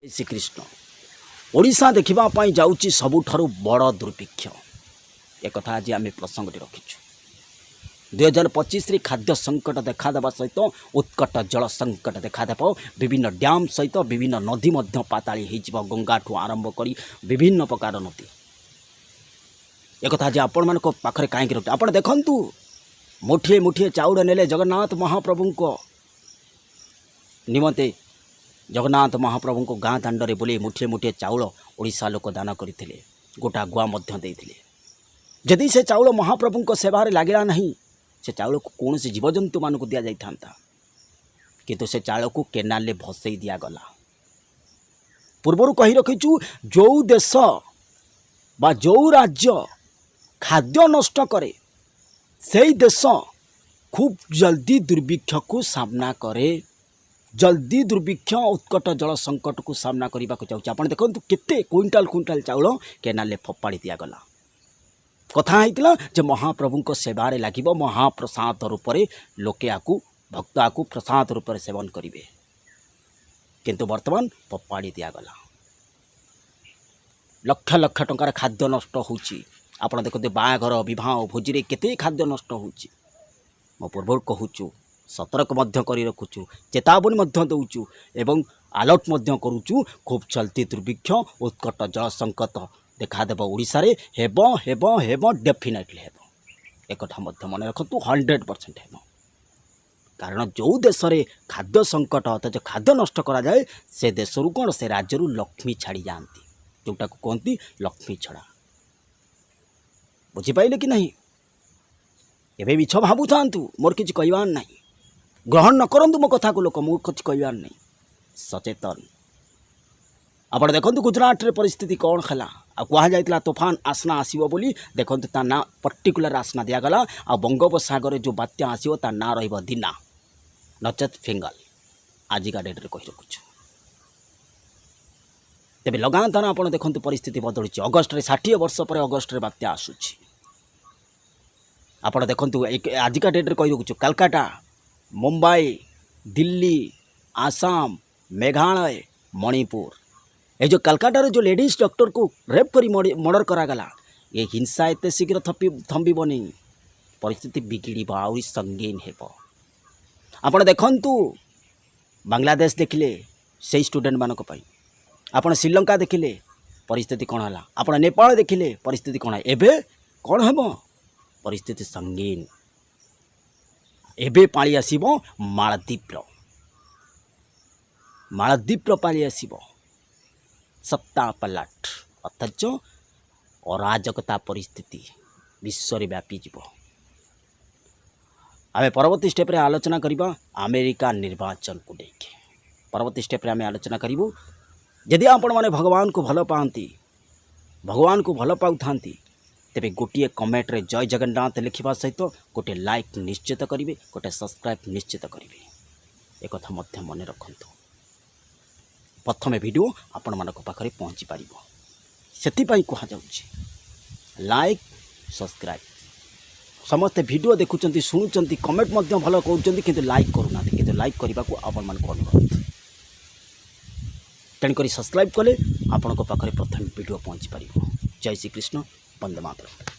श्रीकृष्ण ओडिशा देखा जाऊँगी सबुठारु बड़ दुर्भिक्ष एक आज आम प्रसंग रखीचु 2025 खाद्य संकट देखादेवा सहित उत्कट जल संकट देखादेव विभिन्न डैम सहित विभिन्न नदी पाताली हो गंगा ठू आरंभ कर विभिन्न प्रकार नदी एक आज आपण मान पाखे कहीं रखी आप देखु मुठिए मुठिए चाउल नेले जगन्नाथ महाप्रभु को निमंते जगन्नाथ महाप्रभु को गाँ दाण्डे बुले मुठिए मुठिए चाउल ओडिशा लोक दान करते गोटा गुआ जदि से चाउल महाप्रभु को सेवार लगिला नहीं से चाउल को कौन से जीवजंतु मान को दि जाता किंतु से चाउल को केनाल भसई दिगला पूर्वर कही रखीचु जो देश बा जो राज्य खाद्य नष्ट करे से देश खूब जल्दी दुर्भिक्ष को सामना करे जल्दी दुर्भिक्ष उत्कट जल संकट को सामना करने को चाहूँ। आप देखो केते क्विंटाल क्विंटाल चाउल केनाल फोपाड़ी दिगला कथा होता जे महाप्रभु को सेवारे लगे महाप्रसाद रूप से लोके आकु भक्त आकु प्रसाद रूप से सेवन करेंगे किंतु वर्तमान फोपाड़ी दिगला लक्ष लक्ष टंकार खाद्य नष्ट होची। आप देखते बाहाघर बह भोजी केते खाद्य नष्ट होची। मो पूर्व कहूँ सतर्क कर रखुचु चेतावनी दौचु एवं अलर्ट करुचु खूब जल्दी दुर्भिक्ष उत्कट जल संकट देखादेव ओडिशा रे हेबो हेबो हेबो डेफिनेटली हेबो एक मन रखु 100% हेबो कारण जो देश रे खाद्य संकट अर्थात खाद्य नष्ट करा जाए से देश रु कौन से राज्य रु लक्ष्मी छाड़ी जाती जोटा को कहती लक्ष्मी छड़ा बुझीपारे कि नहीं एवं मिछ भावु था मोर किसी कहबार ना ग्रहण न करंतु मो कथा को लोक मो कुछ कहबार नहीं सचेतन आप देखो गुजरात रे परिस्थिति कौन है कह जाता तूफान आसना आसो बोली देखो ता ना पर्टिकुलर आसना दिगला आ बंगोपसागर जो बात्या आसो ता ना रहीना नचेत फिंगल आजिका डेट रे कही रखुछु तेज लगातार आप देखो परिस्थिति बदलुची अगस्ट 60 वर्ष पर अगस्ट रे बात्या आसूची आप देखो आजिका डेट रे कही रखुछु कलकाता मुंबई दिल्ली आसाम मेघालय मणिपुर ये जो कलकातार जो लेडीज डॉक्टर को रेप करी मर्डर करागला ये हिंसा एत शीघ्र थम्बनी परिस्थिति बिगिड़ आउरी संगीन हेब आप देखु बांग्लादेश देखिले से स्टूडेंट मानक आप श्रीलंका देखिले परिस्थिति कौन है आप नेपाल देखिले परिस्थिति कौन है एबे कौन हेब परिस्थिति संगीन एबे पाली आसीबो मालदीप पाली आसीबो सत्ता पलट अथच अराजकता परिस्थिति विश्व रे व्यापी जीव आमे परवर्ती स्टेप रे आलोचना करिबा अमेरिका निर्वाचन को लेके परवर्ती स्टेप रे आमे आलोचना करिबु यदि आपण माने भगवान को भल पाती भगवान को भल पाउथांती तेरे गोटे कमेंट रे जय जगन्नाथ लिखा सहित गोटे लाइक निश्चित करेंगे गोटे सब्सक्राइब निश्चित करेंगे एक कथा मन रखु प्रथम वीडियो आपण मान पाखे पहुँची पार से कहुँ लाइक सब्सक्राइब समस्ते वीडियो देखुं शुणुंट कमेंट भल कर कि लाइक करूना कि लाइक करने को आपण मान अनुरोध तेणुक सब्सक्राइब कले आपण पाखे प्रथम वीडियो पहुँची पार जय श्री कृष्ण वंदे मातरम।